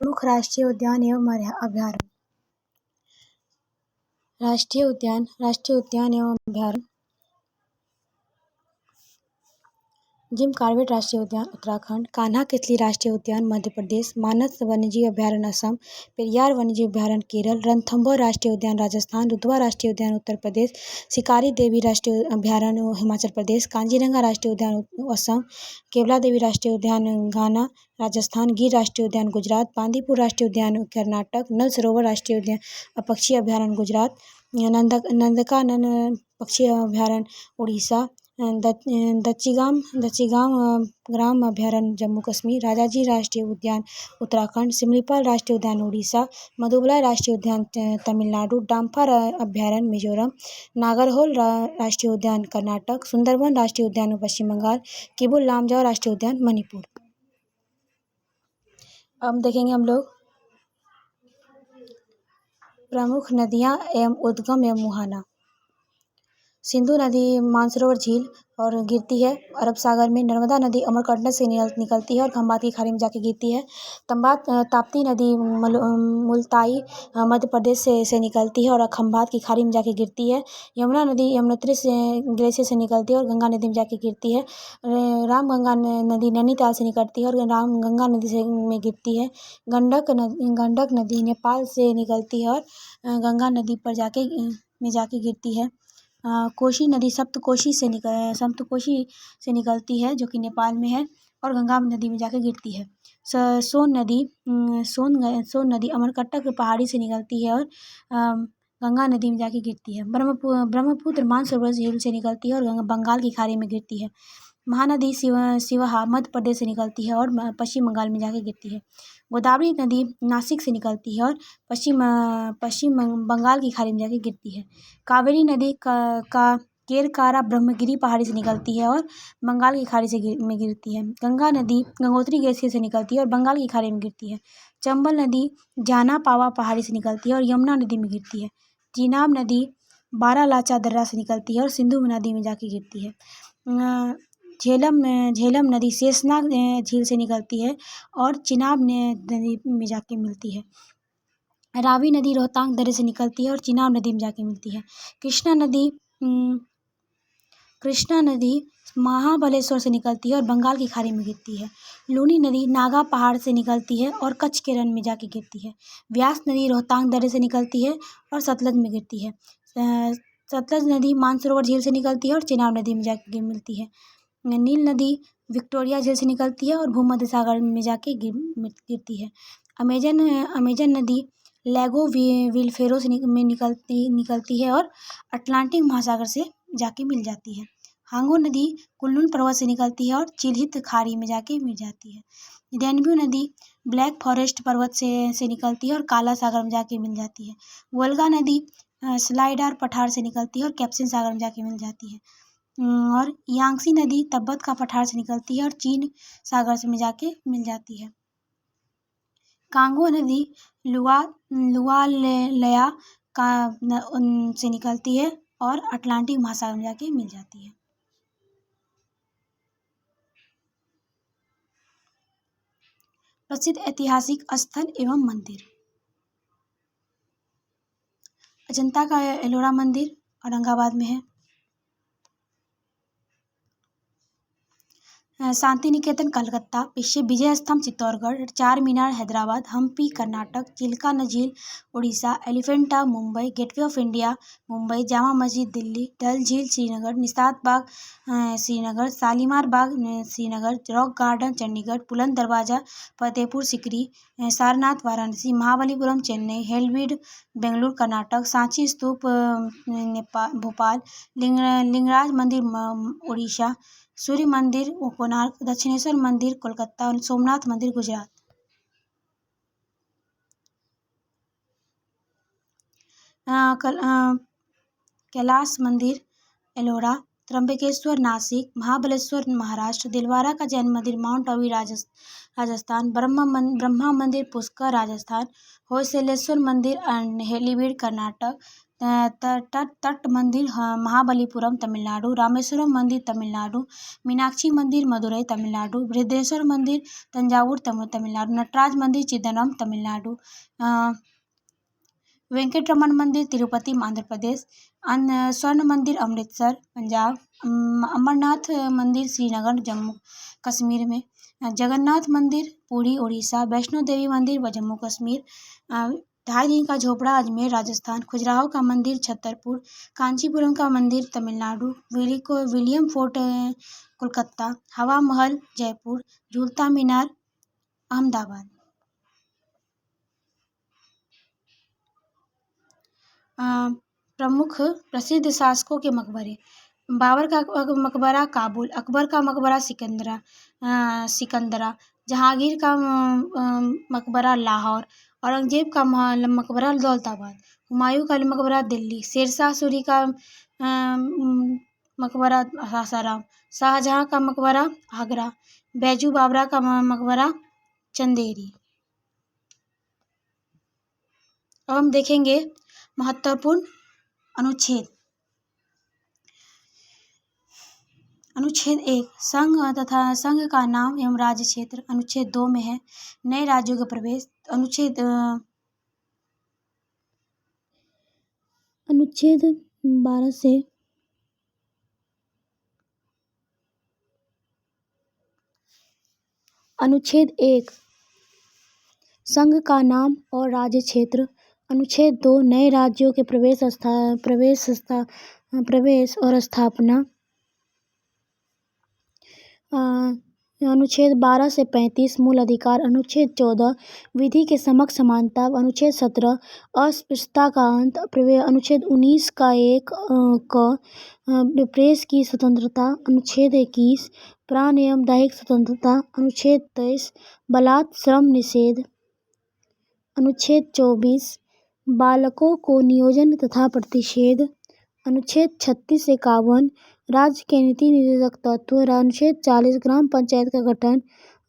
प्रमुख राष्ट्रीय उद्यान एवं अभयारण्य। राष्ट्रीय उद्यान एवं अभयारण्य। जिम कॉर्बेट राष्ट्रीय उद्यान उत्तराखंड, कान्हा किसली राष्ट्रीय उद्यान मध्य प्रदेश, मानस वन्यजीव अभयारण्य असम, पेरियार वन्यजीव अभयारण्य केरल, रणथंभौर राष्ट्रीय उद्यान राजस्थान, दुधवा राष्ट्रीय उद्यान उत्तर प्रदेश, शिकारी देवी राष्ट्रीय अभयारण्य हिमाचल प्रदेश, कांजीरंगा राष्ट्रीय उद्यान असम, केवला देवी राष्ट्रीय उद्यान घाना राजस्थान, गिर राष्ट्रीय उद्यान गुजरात, बांदीपुर राष्ट्रीय उद्यान कर्नाटक, नल सरोवर राष्ट्रीय उद्यान पक्षी अभयारण्य गुजरात, नंदनकानन पक्षी अभयारण्य उड़ीसा, दच्चीगाम ग्राम अभयारण्य जम्मू कश्मीर, राजाजी राष्ट्रीय उद्यान उत्तराखंड, सिमलीपाल राष्ट्रीय उद्यान उड़ीसा, मधुबलाई राष्ट्रीय उद्यान तमिलनाडु, डाम्फा अभयारण्य मिजोरम, नागरहोल राष्ट्रीय उद्यान कर्नाटक, सुंदरबन राष्ट्रीय उद्यान पश्चिम बंगाल, किबुल लामजाओ राष्ट्रीय उद्यान मणिपुर। अब देखेंगे हम लोग प्रमुख नदियां एवं उद्गम एवं मुहाना। सिंधु नदी मानसरोवर झील और गिरती है अरब सागर में। नर्मदा नदी अमरकंटक से निकलती है और खंभात की खाड़ी में जाके गिरती है। ताप्ती नदी मुल्ताई मध्य प्रदेश से निकलती है और खंभात की खाड़ी में जाके गिरती है। यमुना नदी यमुनोत्री से ग्लेशियर से निकलती है और गंगा नदी में जाके गिरती है। रामगंगा नदी नैनीताल से निकलती है और गंगा नदी में गिरती है। गंडक नदी नेपाल से निकलती है और गंगा नदी पर जाके गिरती है। कोशी नदी सप्तकोशी से निकलती है जो कि नेपाल में है और गंगा नदी में जाकर गिरती है। सोन नदी अमरकंटक पहाड़ी से निकलती है और गंगा नदी में जाके गिरती है। ब्रह्मपुत्र मानसरोवर झील से निकलती है और बंगाल की खाड़ी में गिरती है। महानदी शिवहा मध्य प्रदेश से निकलती है और पश्चिम बंगाल में जाके गिरती है। गोदावरी नदी नासिक से निकलती है और पश्चिम बंगाल की खाड़ी में जाके गिरती है। कावेरी नदी का केरकारा ब्रह्मगिरी पहाड़ी से निकलती है और बंगाल की खाड़ी में गिरती है। गंगा नदी गंगोत्री ग्लेशियर से निकलती है और बंगाल की खाड़ी में गिरती है। चंबल नदी जाना पावा पहाड़ी से निकलती है और यमुना नदी में गिरती है। चीनाब नदी बारालाचा दर्रा से निकलती है और सिंधु नदी में जाके गिरती है। झेलम नदी शेषनाग झील से निकलती है और चिनाब नदी में जाके मिलती है। रावी नदी रोहतांग दर्रे से निकलती है और चिनाब नदी में जाके मिलती है। कृष्णा नदी महाबलेश्वर से निकलती है और बंगाल की खाड़ी में गिरती है। लूनी नदी नागा पहाड़ से निकलती है और कच्छ के रण में जाके गिरती है। व्यास नदी रोहतांग दर्रे से निकलती है और सतलज में गिरती है। सतलज नदी मानसरोवर झील से निकलती है और चिनाब नदी में जाके मिलती है। नील नदी विक्टोरिया झील से निकलती है और भूमध्य सागर में जाके गिरती है। अमेजन नदी लैगो विलफेरो से निकलती है और अटलांटिक महासागर से जाके मिल जाती है। हांगो नदी कुल्लून पर्वत से निकलती है और चिल्हित खाड़ी में जाके मिल जाती है। डेनब्यू नदी ब्लैक फॉरेस्ट पर्वत से निकलती है और काला सागर में जाके मिल जाती है। वोल्गा नदी स्लाइडार पठार से निकलती है और कैप्सियन सागर में जाके मिल जाती है। और यांगसी नदी तिब्बत का पठार से निकलती है और चीन सागर से में जाके मिल जाती है। कांगो नदी लुआलया से निकलती है और अटलांटिक महासागर में जाके मिल जाती है। प्रसिद्ध ऐतिहासिक स्थल एवं मंदिर। अजंता का एलोरा मंदिर औरंगाबाद में है। शांति निकेतन कलकत्ता, विजय स्तंभ चित्तौड़गढ़, चार मीनार हैदराबाद, हम्पी कर्नाटक, चिल्का झील Orissa, Elephanta Mumbai, gateway of India Mumbai, Jama Masjid Delhi, डल झील श्रीनगर, निशात बाग श्रीनगर, शालीमार बाग श्रीनगर, रॉक गार्डन चंडीगढ़, बुलंद दरवाजा फतेहपुर सिकरी, सारनाथ वाराणसी, महाबलीपुरम चेन्नई, हेलविड बेंगलुरु कर्नाटक, सांची स्तूप भोपाल, लिंगराज मंदिर उड़ीसा, सूर्य मंदिर कोणार्क, दक्षिणेश्वर मंदिर कोलकाता और सोमनाथ मंदिर गुजरात। कैलाश मंदिर एलोरा, त्र्यंबकेश्वर नासिक, महाबलेश्वर महाराष्ट्र, दिलवारा का जैन मंदिर माउंट आबू राजस्थान, ब्रह्मा मंदिर पुष्कर राजस्थान, होयसलेश्वर मंदिर हेलीवीड कर्नाटक, तट मंदिर महाबलीपुरम तमिलनाडु, रामेश्वरम मंदिर तमिलनाडु, मीनाक्षी मंदिर मदुरई तमिलनाडु, बृहदेश्वर मंदिर तंजावुर तमिलनाडु, नटराज मंदिर चिदम्बरम तमिलनाडु, वेंकटरमण मंदिर तिरुपति आंध्र प्रदेश, स्वर्ण मंदिर अमृतसर पंजाब, अमरनाथ मंदिर श्रीनगर जम्मू कश्मीर में, जगन्नाथ मंदिर पुरी उड़ीसा, वैष्णो देवी मंदिर जम्मू कश्मीर, ढाई दिन का झोपड़ा अजमेर राजस्थान, खजुराहो का मंदिर छतरपुर, कांचीपुरम का मंदिर तमिलनाडु, विलियम फोर्ट कोलकाता, हवा महल जयपुर, झूलता मीनार अहमदाबाद। प्रमुख प्रसिद्ध शासकों के मकबरे, बाबर का मकबरा काबुल, अकबर का मकबरा सिकंदरा, जहांगीर का मकबरा लाहौर, औरंगजेब का मकबरा दौलताबाद, हुमायूं का मकबरा दिल्ली, शेरशाह सूरी का मकबरा सासाराम, शाहजहां का मकबरा आगरा, बैजू बावरा का मकबरा चंदेरी। अब हम देखेंगे महत्वपूर्ण अनुच्छेद। अनुच्छेद 1 संघ तथा संघ का नाम एवं राज्य क्षेत्र। अनुच्छेद 2 में है नए राज्यों का प्रवेश। अनुच्छेद 12 से अनुच्छेद 1 संघ का नाम और राज्य क्षेत्र। अनुच्छेद 2 नए राज्यों के प्रवेश और स्थापना। अनुच्छेद 12 से 35 मूल अधिकार। अनुच्छेद 14 विधि के समक्ष समानता। अनुच्छेद 17 अस्पृश्यता का अंत। अनुच्छेद 19 का प्रेस की स्वतंत्रता। अनुच्छेद 21 प्राण एवं दैहिक स्वतंत्रता। अनुच्छेद 23 बलात् श्रम निषेध। अनुच्छेद 24 बालकों को नियोजन तथा प्रतिषेध। अनुच्छेद 36 से 51 राज्य के नीति निर्देशक तत्व। अनुच्छेद 40 ग्राम पंचायत का गठन।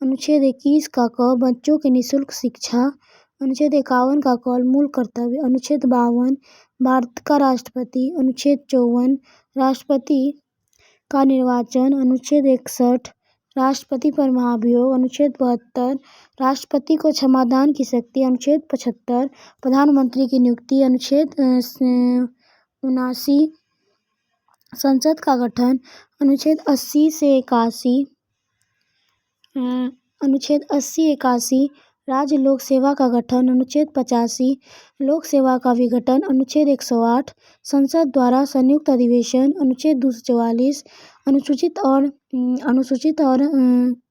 अनुच्छेद 21 का बच्चों की निःशुल्क शिक्षा। अनुच्छेद 51 का मूल कर्तव्य। अनुच्छेद 52 भारत का राष्ट्रपति। अनुच्छेद 54 राष्ट्रपति का निर्वाचन। अनुच्छेद 61 राष्ट्रपति पर महाभियोग। अनुच्छेद 72 राष्ट्रपति को क्षमादान की शक्ति। अनुच्छेद 75 प्रधानमंत्री की नियुक्ति। अनुच्छेद 79 संसद का गठन। अनुच्छेद 80 से 81 अनुच्छेद 80-81 राज्य लोक सेवा का गठन। अनुच्छेद 85 लोक सेवा का विघटन। अनुच्छेद 108 संसद द्वारा संयुक्त अधिवेशन। अनुच्छेद 244 अनुसूचित और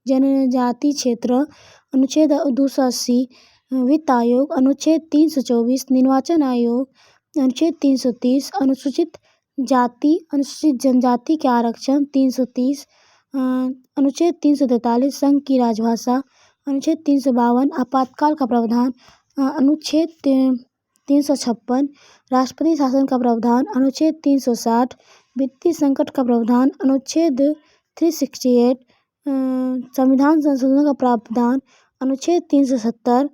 जनजाति क्षेत्र। अनुच्छेद 280 वित्त आयोग। अनुच्छेद 324 निर्वाचन आयोग। अनुच्छेद 330 अनुसूचित जनजाति के आरक्षण। 330 अनुच्छेद 343 संघ की राजभाषा। अनुच्छेद 352 आपातकाल का प्रावधान। अनुच्छेद 356 राष्ट्रपति शासन का प्रावधान। अनुच्छेद 360 वित्तीय संकट का प्रावधान। अनुच्छेद 368 संविधान संशोधन का प्रावधान। अनुच्छेद 370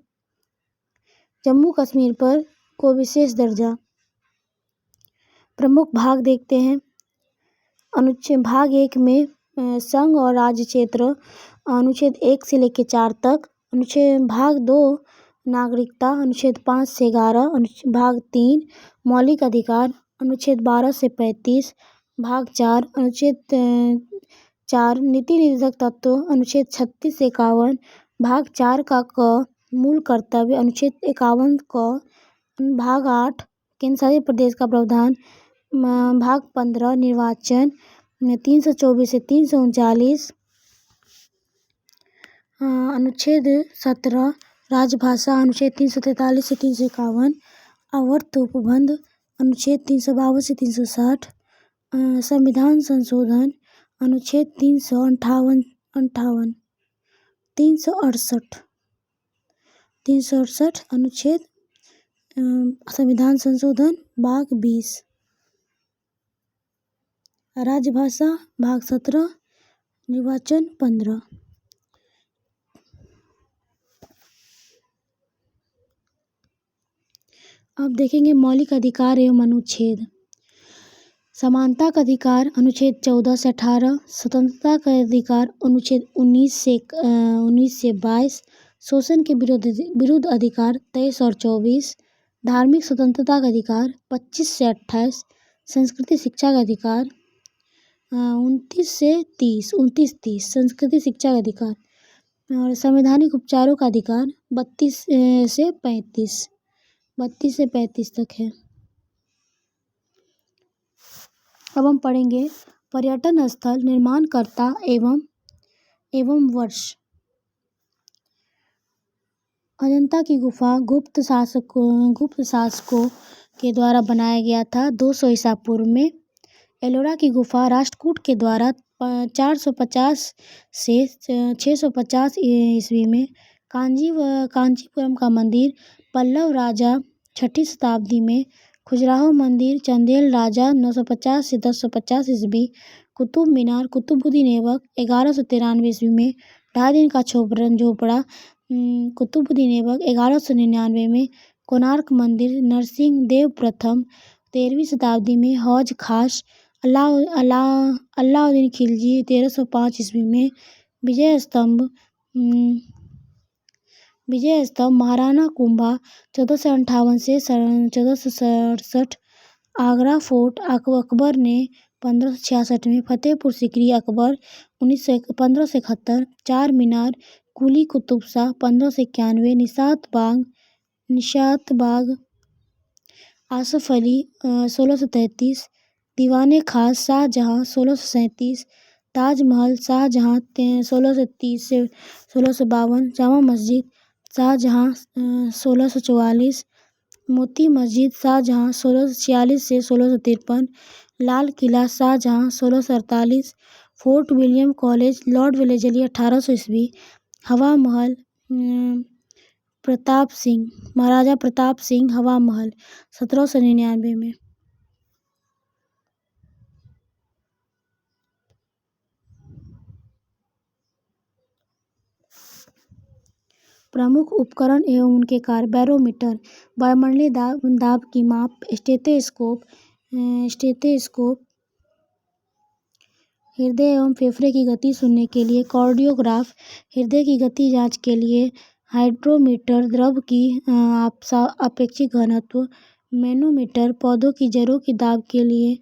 जम्मू कश्मीर पर को विशेष दर्जा। प्रमुख भाग देखते हैं। अनुच्छेद भाग 1 में संघ और राज्य क्षेत्र अनुच्छेद 1 से लेकर 4 तक। अनुच्छेद भाग 2 नागरिकता अनुच्छेद 5 से 11। भाग 3 मौलिक अधिकार अनुच्छेद 12 से 35। भाग 4 अनुच्छेद 4 नीति निर्देशक तत्व अनुच्छेद 36 से 51। भाग 4 का मूल कर्तव्य अनुच्छेद 51 भाग 8 केंद्र शासित प्रदेश का प्रावधान। भाग 15 निर्वाचन 324 से 339। अनुच्छेद 17 राजभाषा अनुच्छेद 343 से 351। आवर्त उपबंध अनुच्छेद 352 से 360। संविधान संशोधन अनुच्छेद 368 अनुच्छेद संविधान संशोधन भाग 20। राजभाषा भाग 17 निर्वाचन 15। अब देखेंगे मौलिक अधिकार एवं अनुच्छेद। समानता का अधिकार अनुच्छेद 14 से 18, स्वतंत्रता का अधिकार अनुच्छेद 19 से 22, शोषण के विरुद्ध अधिकार 23 और 24, धार्मिक स्वतंत्रता का अधिकार 25 से 28, संस्कृति शिक्षा का अधिकार 29 से 30, संस्कृति शिक्षा का अधिकार, और संवैधानिक उपचारों का अधिकार 32 से 35 तक है। अब हम पढ़ेंगे पर्यटन स्थल निर्माणकर्ता एवं वर्ष। अजंता की गुफा गुप्त शासकों के द्वारा बनाया गया था 200 ईसा पूर्व में। एलोरा की गुफा राष्ट्रकूट के द्वारा 450 से 650 ईस्वी में। कांचीपुरम का मंदिर पल्लव राजा 6ठी शताब्दी में। खजुराहो मंदिर चंदेल राजा 950 से 1050 ईस्वी। कुतुब मीनार कुतुबुद्दीन ऐबक 1193 ईस्वी में। 2.5 दिन का झोपड़ा कुतुबुद्दीन ऐबक 1199 में। कोणार्क मंदिर नरसिंह देव प्रथम 13वीं शताब्दी में। हौज खास अलाउद्दीन खिलजी 1305 ईस्वी में। विजय स्तंभ महाराणा कुंभा 1458 से 1467। आगरा फोर्ट अकबर ने 1566 में। फतेहपुर सीकरी अकबर 1571। चार मीनार कुली कुतुब शाह 1591। निशात बाग आसफ अली 1633। दीवाने खास शाहजहां 1637। ताजमहल शाहजहां 1630 से 1652। जामा मस्जिद शाहजहां 1644। मोती मस्जिद शाहजहां 1646 से 1653। Lal Qila Shahjahan 1648। Fort William College Lord Wellesley 1800 ईस्वी। हवा महल महाराजा प्रताप सिंह हवा महल 1799 में। प्रमुख उपकरण एवं उनके कार्य। बैरोमीटर वायुमंडलीय दाब की माप। स्टेथोस्कोप हृदय एवं फेफड़े की गति सुनने के लिए। कार्डियोग्राफ हृदय की गति जांच के लिए। हाइड्रोमीटर द्रव की अपेक्षिक घनत्व। मैनोमीटर पौधों की जड़ों की दाब के लिए।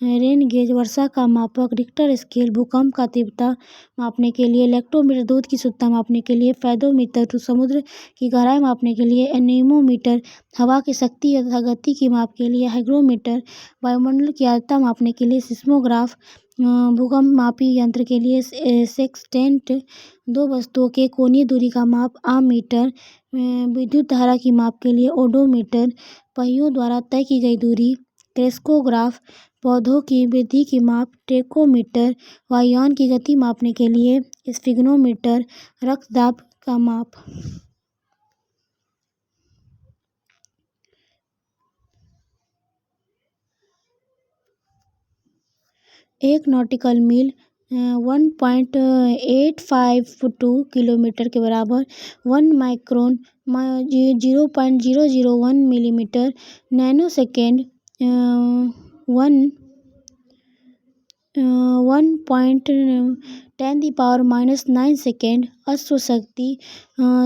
रेन गेज वर्षा का मापक। रिक्टर स्केल भूकंप का तीव्रता मापने के लिए। लेक्टोमीटर दूध की शुद्धता मापने के लिए। फेदोमीटर समुद्र की गहराई मापने के लिए। एनीमोमीटर हवा की शक्ति तथा गति की माप के लिए। हाइग्रोमीटर वायुमंडल की आर्द्रता मापने के लिए। सिस्मोग्राफ भूकंप मापी यंत्र के लिए। सेक्सटेंट दो वस्तुओं के कोणीय दूरी का माप। आममीटर विद्युत धारा की माप के लिए। ओडोमीटर पहियों द्वारा तय की गई दूरी। क्रेस्कोग्राफ पौधों की वृद्धि की माप। टेकोमीटर वायुयान की गति मापने के लिए। स्फिग्नोमीटर रक्तदाब का माप। एक नॉटिकल मील 1.852 किलोमीटर के बराबर। 1 micron 0.001 millimetre. Nano second 1.10⁻⁹ second. अश्व शक्ति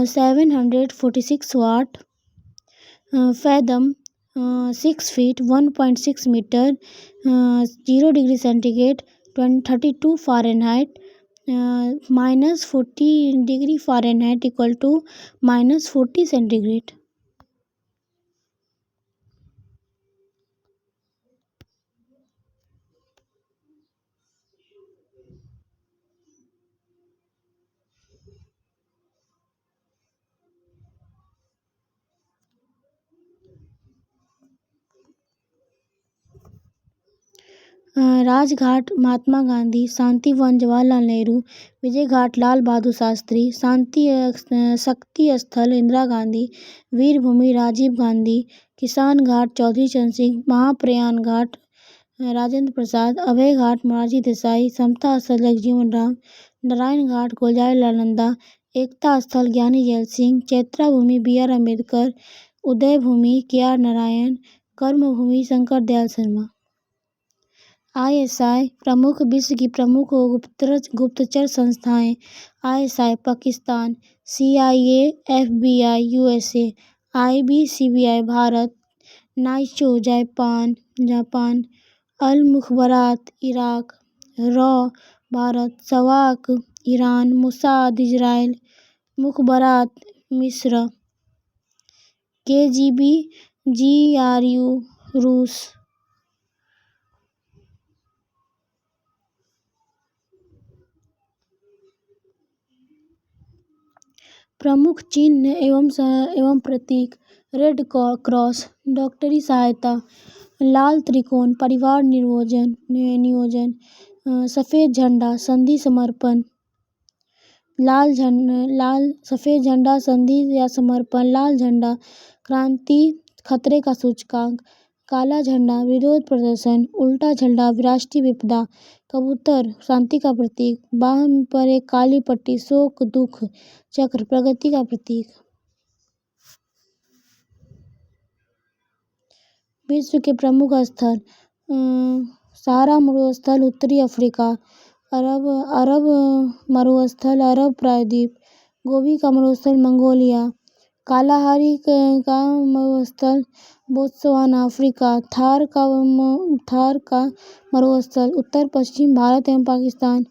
746 watt. Fathom 6 feet 1.6 metre. 0 degree centigrade 32 Fahrenheit -40 degree Fahrenheit equal to -40 centigrade. Rajghat Mahatma Gandhi. Shantivan Jawaharlal Nehru. Vijay Ghat Lal Bahadur Shastri. Shakti Sthal Indira Gandhi. वीरभूमि राजीव गांधी। किसान घाट चौधरी चरण सिंह। महाप्रयाण घाट राजेंद्र प्रसाद। अभय घाट मोरारजी देसाई। समता स्थल जगजीवन राम। नारायण घाट गुलजार Lal Nanda. Ekta Sthal Gyani Zail Singh. Chaitra Bhumi B R Ambedkar. Uday Bhumi KR Narayan, Karmabhumi Shankar Dayal Sharma. ISI प्रमुख विश्व की प्रमुख गुप्तचर संस्थाएं। ISI Pakistan, CIA FBI USA, IB CBI Bharat, Naicho Japan, Al Mukhabarat Iraq, रॉ Bharat, SAVAK Iran, Mossad Israel, Mukhabarat मिस्र, KGB GRU रूस। प्रमुख चिन्ह एवं प्रतीक। रेड क्रॉस डॉक्टरी सहायता, लाल त्रिकोण परिवार नियोजन, सफेद झंडा संधि समर्पण, सफेद झंडा संधि या समर्पण, लाल झंडा क्रांति खतरे का सूचकांक, काला झंडा विरोध प्रदर्शन, उल्टा झंडा राष्ट्रीय विपदा, कबूतर शांति का प्रतीक, बाह पर एक काली पट्टी शोक दुख, चक्र प्रगति का प्रतीक। विश्व के प्रमुख स्थल। सहारा मरुस्थल उत्तरी अफ्रीका, अरब मरुस्थल अरब प्रायद्वीप, गोबी का मरुस्थल मंगोलिया, कालाहारी का मरुस्थल बोत्सवाना अफ्रीका, थार का मरुस्थल उत्तर पश्चिम भारत एवं पाकिस्तान,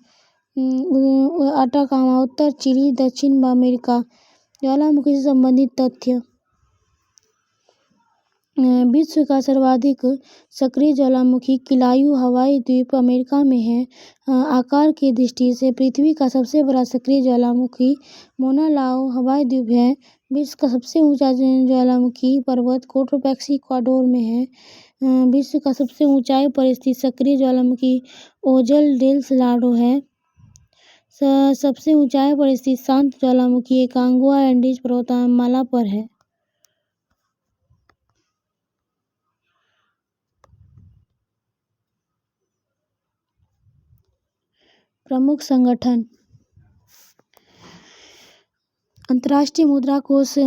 अटाकामा उत्तर चिली दक्षिण अमेरिका। ज्वालामुखी से संबंधित तथ्य। विश्व का सर्वाधिक सक्रिय ज्वालामुखी किलायू हवाई द्वीप अमेरिका में है। आकार की दृष्टि से पृथ्वी का सबसे बड़ा सक्रिय ज्वालामुखी मोना लाओ हवाई द्वीप है। विश्व का सबसे ऊंचा ज्वालामुखी पर्वत कोटोपैक्सी इक्वाडोर में है। विश्व का सबसे ऊंचाई पर स्थित सक्रिय ज्वालामुखी ओजल डेल सलाडो है। सबसे ऊंचाई पर स्थित शांत ज्वालामुखी एकांगुआ एंडीज पर्वतमाला पर है। प्रमुख संगठन। अंतर्राष्ट्रीय मुद्रा कोष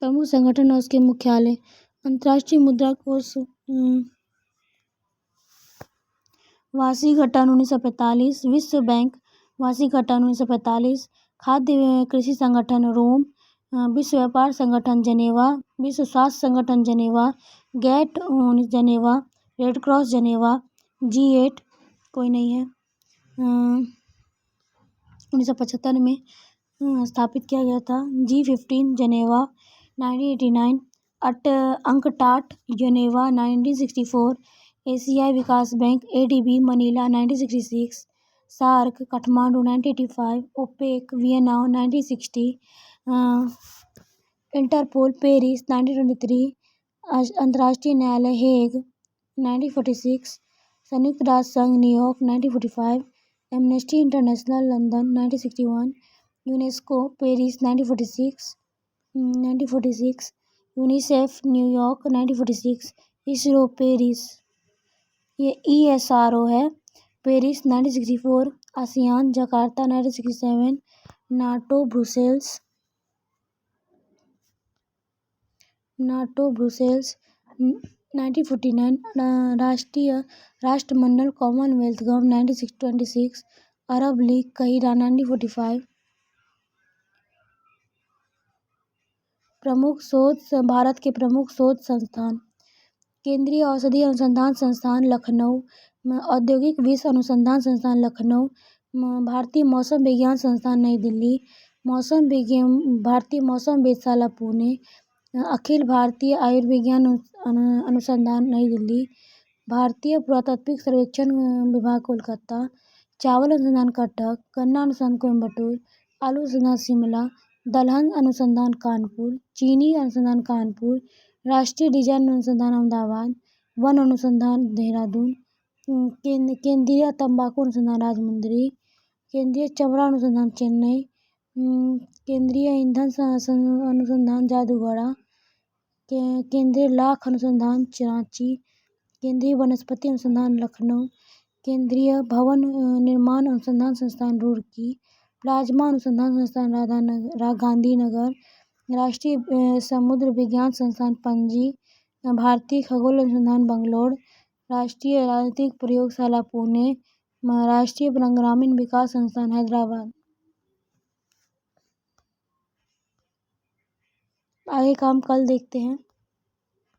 प्रमुख संगठन और उसके मुख्यालय। अंतर्राष्ट्रीय मुद्रा कोष वाशिंगटन 1945, विश्व बैंक वाशिंगटन 1945, खाद्य कृषि संगठन रोम, विश्व व्यापार संगठन जनेवा, विश्व स्वास्थ्य संगठन जनेवा, गैट जनेवा, रेड क्रॉस जनेवा, G8 कोई नहीं है। 1975 में स्थापित किया गया था। G15 जनेवा 1989, अंकटाट जनेवा 1964, एशियाई विकास bank ADB Manila 1966, SAARC Kathmandu 1985, OPEC Vienna 1960, Interpol Paris 1923, अंतर्राष्ट्रीय न्यायालय हेग 1946, संयुक्त राष्ट्र संघ New York 1945, Amnesty International London 1961, UNESCO Paris 1946, UNICEF New York 1946, ISRO Paris, ये ESRO है Paris 1964, ASEAN Jakarta 1967, NATO Brussels 1949, राष्ट्रमंडल कॉमनवेल्थ गम 1926, अरब लीग काहिरा 1945। प्रमुख शोध भारत के प्रमुख शोध संस्थान। केंद्रीय औषधि अनुसंधान संस्थान लखनऊ, औद्योगिक विश्व अनुसंधान संस्थान लखनऊ, भारतीय मौसम विज्ञान संस्थान नई दिल्ली, भारतीय मौसम वेधशाला पुणे, अखिल भारतीय आयुर्विज्ञान अनुसंधान नई दिल्ली, भारतीय पुरातात्विक सर्वेक्षण विभाग कोलकाता, चावल अनुसंधान कटक, गन्ना अनुसंधान कोयम्बटूर, आलू अनुसंधान शिमला, दलहन अनुसंधान कानपुर, चीनी अनुसंधान कानपुर, राष्ट्रीय डिजाइन अनुसंधान अहमदाबाद, वन अनुसंधान देहरादून, केंद्रीय तंबाकू अनुसंधान राजमुंदरी, केंद्रीय चमड़ा अनुसंधान चेन्नई, केंद्रीय ईंधन अनुसंधान जादूगढ़ा, केंद्रीय लाख अनुसंधान रांची, केंद्रीय वनस्पति अनुसंधान लखनऊ, केंद्रीय भवन निर्माण अनुसंधान संस्थान रुड़की, प्लाज्मा अनुसंधान संस्थान गांधीनगर, राष्ट्रीय समुद्र विज्ञान संस्थान पणजी, भारतीय खगोल अनुसंधान बंगलौर, राष्ट्रीय राजनीतिक प्रयोगशाला पुणे, राष्ट्रीय ग्रामीण विकास संस्थान हैदराबाद। आगे काम कल देखते हैं।